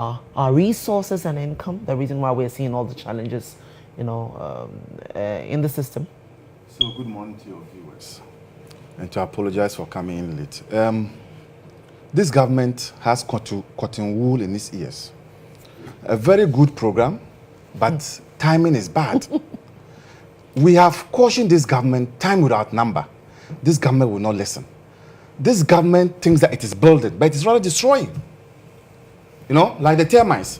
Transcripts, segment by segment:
our resources and income the reason why we're seeing all the challenges, in the system? So good morning to your viewers, and to apologize for coming in late. This government has cotton wool in its ears. A very good program, but timing is bad. We have cautioned this government time without number. This government will not listen. This government thinks that it is building, but it is rather destroying. Like the termites.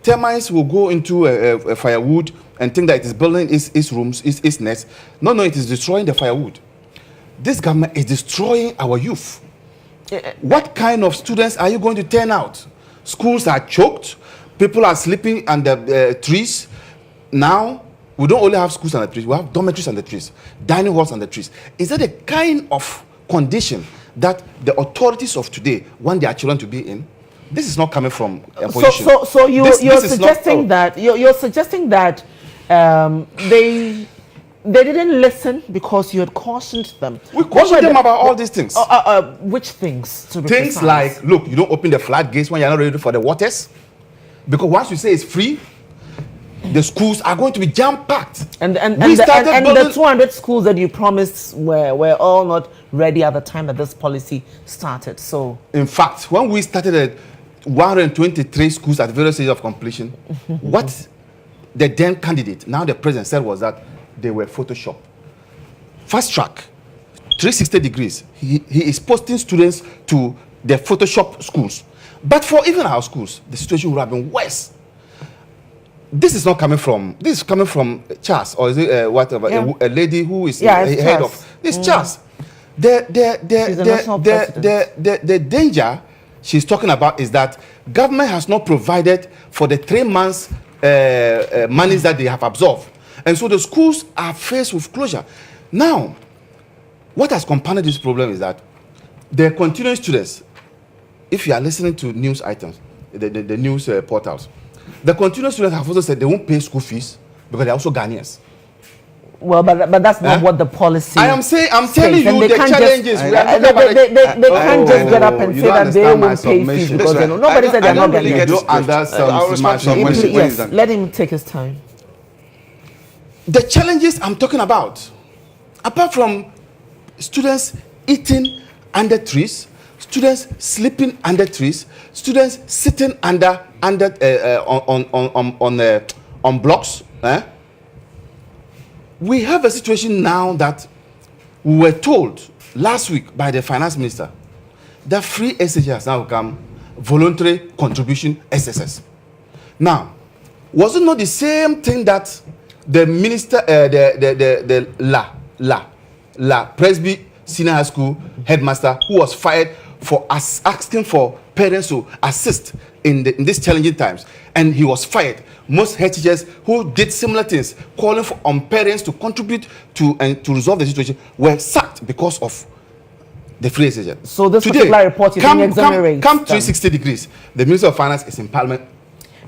Termites will go into a firewood and think that it is building its rooms, its nests. No, it is destroying the firewood. This government is destroying our youth. What kind of students are you going to turn out? Schools are choked. People are sleeping under trees. Now, we don't only have schools under trees. We have dormitories under trees, dining halls under trees. Is that the kind of condition that the authorities of today want their children to be in? This is not coming from opposition. So you're suggesting that they didn't listen because you had cautioned them. We cautioned them about all these things. Which things? To be things precise? Like, look, you don't open the floodgates when you're not ready for the waters, because once you say it's free, the schools are going to be jam-packed. And the 200 schools that you promised were all not ready at the time that this policy started. So, in fact, when we started at 123 schools at various stages of completion, what the then candidate, now the president, said was that they were Photoshop. Fast track, 360 degrees. He is posting students to the Photoshop schools. But for even our schools, the situation would have been worse. This is not coming from, this is coming from Charles, or is it whatever, a lady who is head of this Charles. The danger she's talking about is that government has not provided for the 3 months monies that they have absorbed. And so the schools are faced with closure. Now, what has compounded this problem is that the continuing students, if you are listening to news items, the news portals, the continuing students have also said they won't pay school fees because they're also Ghanaians. Well, but that's not what the policy. I'm telling you the challenges. They can't just get up and say that they won't pay fees because nobody said they're not Ghanaians. Yes, let him take his time. The challenges I'm talking about, apart from students eating under trees, students sleeping under trees, students sitting on blocks. We have a situation now that we were told last week by the finance minister that free SHS has now become voluntary contribution SSS. Now, was it not the same thing that the minister, the Presby Senior High School headmaster, who was fired for asking for parents to assist in these challenging times, and he was fired. Most SHSs who did similar things, calling on parents to contribute to resolve the situation, were sacked because of the free SHS. So this particular report is exonerates. Come 360 degrees. The Minister of Finance is in Parliament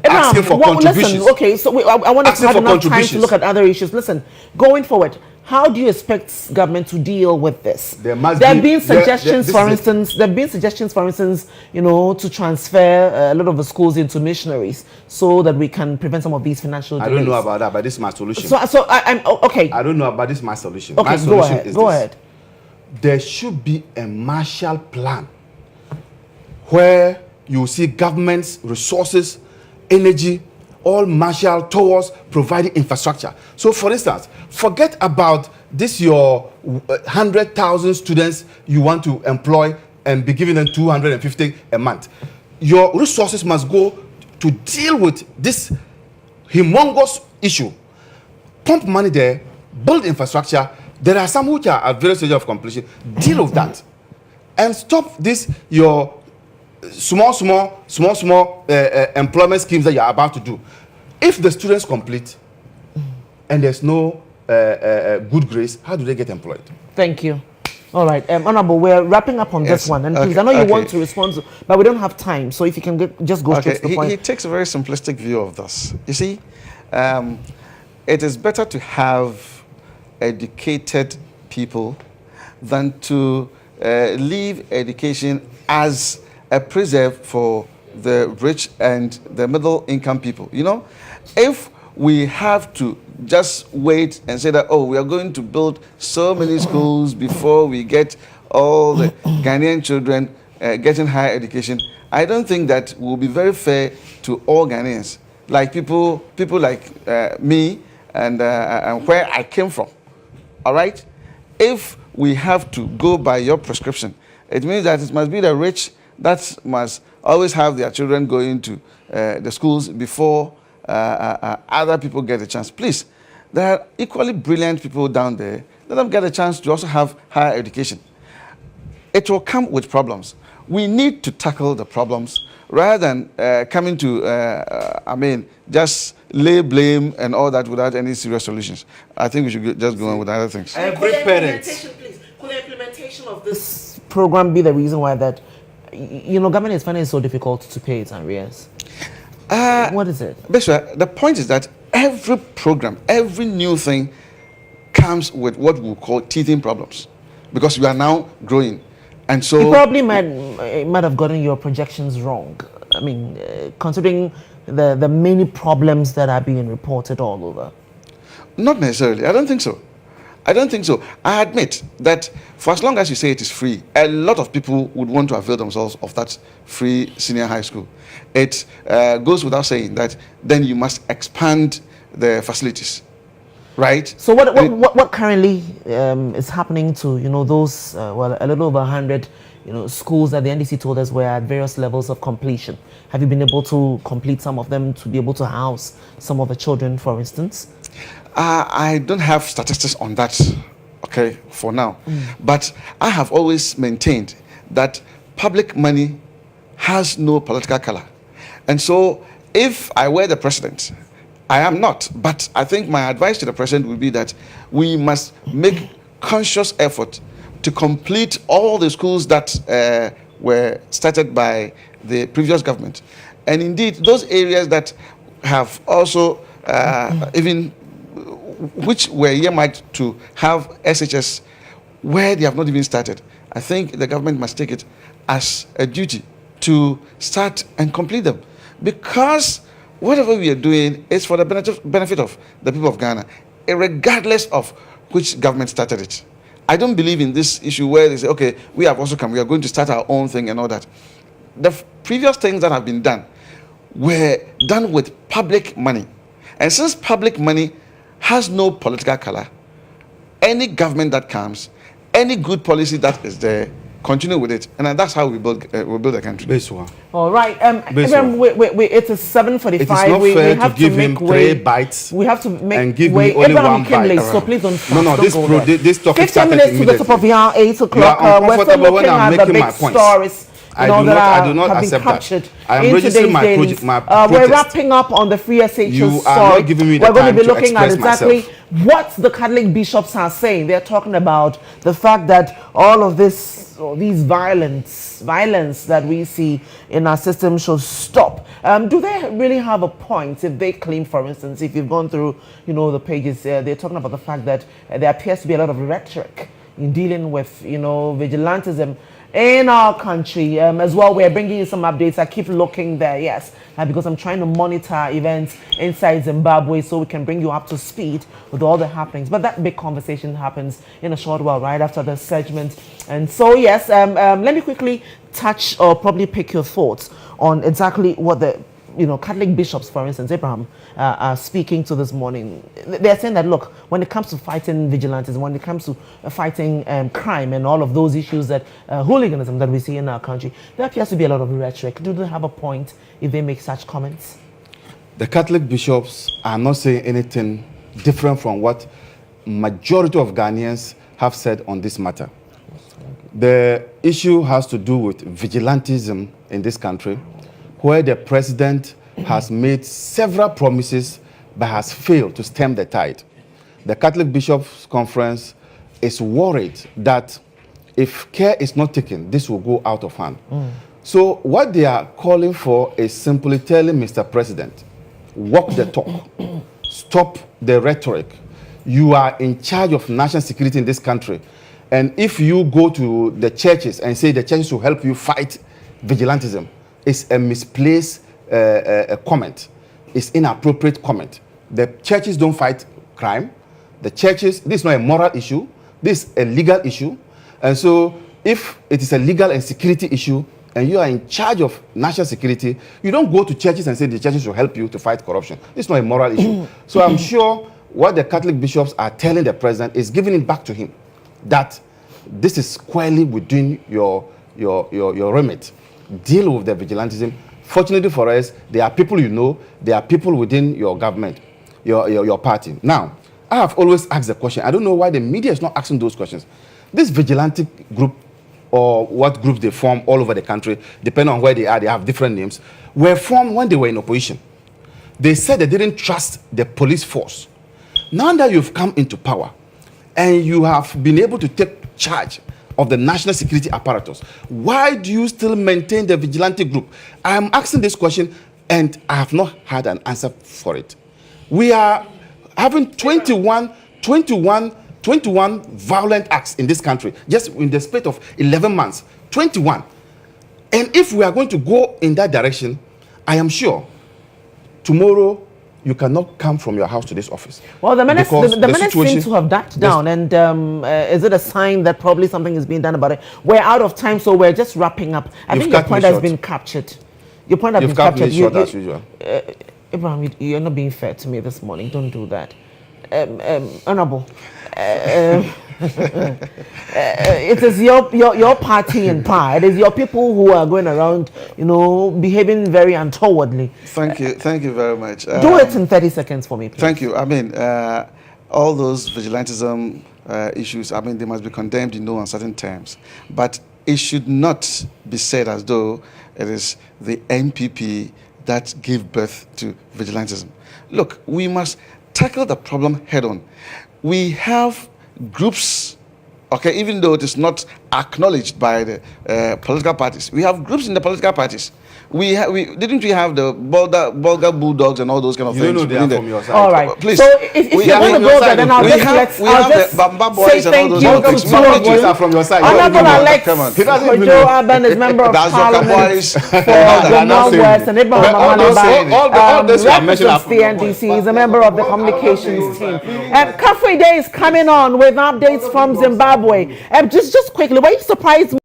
asking for contributions. Listen, okay, so I want to have enough time to look at other issues. Listen, going forward, how do you expect government to deal with this? There have been suggestions, for instance, to transfer a lot of the schools into missionaries so that we can prevent some of these financial delays. I don't know about that, but this is my solution. So I'm okay. I don't know about this. My solution. Okay, my solution go ahead. There should be a Marshall Plan where you see government's resources, energy, all marshal towards providing infrastructure. So, for instance, forget about this your 100,000 students you want to employ and be giving them 250 a month. Your resources must go to deal with this humongous issue. Pump money there, build infrastructure. There are some which are at various stages of completion. Deal with that, and stop this your small employment schemes that you are about to do. If the students complete and there's no good grace, how do they get employed? Thank you. All right, Honorable, we're wrapping up on this one, and please, I know you want to respond, but we don't have time. So if you can just go straight to the point. He takes a very simplistic view of this. You see, it is better to have educated people than to leave education as a preserve for the rich and the middle income people. You know, if we have to just wait and say that, oh, we are going to build so many schools before we get all the Ghanaian children getting higher education, I don't think that will be very fair to all Ghanaians, like people like me and where I came from. All right? If we have to go by your prescription, it means that it must be the rich that must always have their children going to the schools before other people get a chance. Please, there are equally brilliant people down there. Let them get a chance to also have higher education. It will come with problems. We need to tackle the problems rather than coming to, just lay blame and all that without any serious solutions. I think we should just go on with other things. Every parent. Could the implementation of this program be the reason why that, government is finding it so difficult to pay its arrears? What is it? Bishop, the point is that every program, every new thing comes with what we call teething problems, because we are now growing. And so you probably might have gotten your projections wrong. I mean, considering the many problems that are being reported all over. Not necessarily. I don't think so. I admit that for as long as you say it is free, a lot of people would want to avail themselves of that free senior high school. It goes without saying that then you must expand the facilities, right? So what currently is happening to those a little over 100 schools that the NDC told us were at various levels of completion? Have you been able to complete some of them to be able to house some of the children, for instance? I don't have statistics on that, okay, for now. But I have always maintained that public money has no political color. And so if I were the president, I am not, but I think my advice to the president would be that we must make conscious effort to complete all the schools that were started by the previous government. And indeed, those areas that have also which were earmarked to have SHS, where they have not even started, I think the government must take it as a duty to start and complete them. Because whatever we are doing is for the benefit of the people of Ghana, regardless of which government started it. I don't believe in this issue where they say, okay, we have also come, we are going to start our own thing and all that. The previous things that have been done were done with public money. And since public money has no political color, any government that comes, any good policy that is there, continue with it, and that's how we build a country. Beswa. All right. It is 7:45. It is not fair to give him 3 bites. We have to make and give way. me only Abraham 1 bite. Late, so please don't. No. This topic 15 minutes to the top of the hour, 8 o'clock. We're still looking at the big stories. I do not accept that. I am registering my protest. We're wrapping up on the free SHS. You are not giving me the We're going time to be looking at express exactly myself. what the Catholic bishops are saying. They're talking about the fact that all of these violence that we see in our system should stop. Do they really have a point if they claim, for instance, if you've gone through the pages, they're talking about the fact that there appears to be a lot of rhetoric in dealing with vigilantism in our country as well. We're bringing you some updates. I keep looking there, yes, because I'm trying to monitor events inside Zimbabwe so we can bring you up to speed with all the happenings. But that big conversation happens in a short while, right after the segment. And so, yes, let me quickly touch or probably pick your thoughts on exactly what the Catholic bishops, for instance, Abraham, are speaking to this morning. They're saying that, look, when it comes to fighting vigilantism, when it comes to fighting crime and all of those issues that hooliganism that we see in our country, there appears to be a lot of rhetoric. Do they have a point if they make such comments? The Catholic bishops are not saying anything different from what majority of Ghanaians have said on this matter. The issue has to do with vigilantism in this country, where the president has made several promises but has failed to stem the tide. The Catholic Bishops' Conference is worried that if care is not taken, this will go out of hand. So what they are calling for is simply telling Mr. President, walk the talk, stop the rhetoric. You are in charge of national security in this country. And if you go to the churches and say the churches will help you fight vigilantism, is a misplaced comment. It's inappropriate comment. The churches don't fight crime. The churches, this is not a moral issue. This is a legal issue. And so if it is a legal and security issue, and you are in charge of national security, you don't go to churches and say the churches will help you to fight corruption. This is not a moral issue. So I'm sure what the Catholic bishops are telling the president is giving it back to him, that this is squarely within your remit. Deal with the vigilantism. Fortunately for us, there are people you know, there are people within your government, your party. Now, I have always asked the question. I don't know why the media is not asking those questions. This vigilante group, or what groups they form all over the country, depending on where they are, they have different names, were formed when they were in opposition. They said they didn't trust the police force. Now that you've come into power and you have been able to take charge of the national security apparatus, why do you still maintain the vigilante group? I am asking this question and I have not had an answer for it. We are having 21 violent acts in this country, just in the space of 11 months, 21. And if we are going to go in that direction, I am sure tomorrow you cannot come from your house to this office. Well, the menace seems to have died down, and is it a sign that probably something is being done about it? We're out of time, so we're just wrapping up. I think your point has been captured. Your point has been captured. You've cut me short as usual. Abraham, you're not being fair to me this morning. Don't do that. Honorable. It is your party in power. It is your people who are going around, behaving very untowardly. Thank you very much. Do it in 30 seconds for me, please. Thank you. I mean, all those vigilantism issues, I mean, they must be condemned in no uncertain terms. But it should not be said as though it is the NPP that gave birth to vigilantism. Look, we must tackle the problem head on. We have groups, okay, even though it is not acknowledged by the political parties, we have groups in the political parties. Didn't we have the Bulgar Bulldogs and all those kind of things? You don't know they are from your side. All right. Please. So if you're going to go there, then I'll just the Bamba Boys and all those kind of things. Some of these are from your side. Honorable Alex Joe Urban is member of Parliament for the Northwest, and Abraham represents the NDC. He's a member of the communications team. Cafe Day is coming on with updates from Zimbabwe. Just quickly, were you surprised?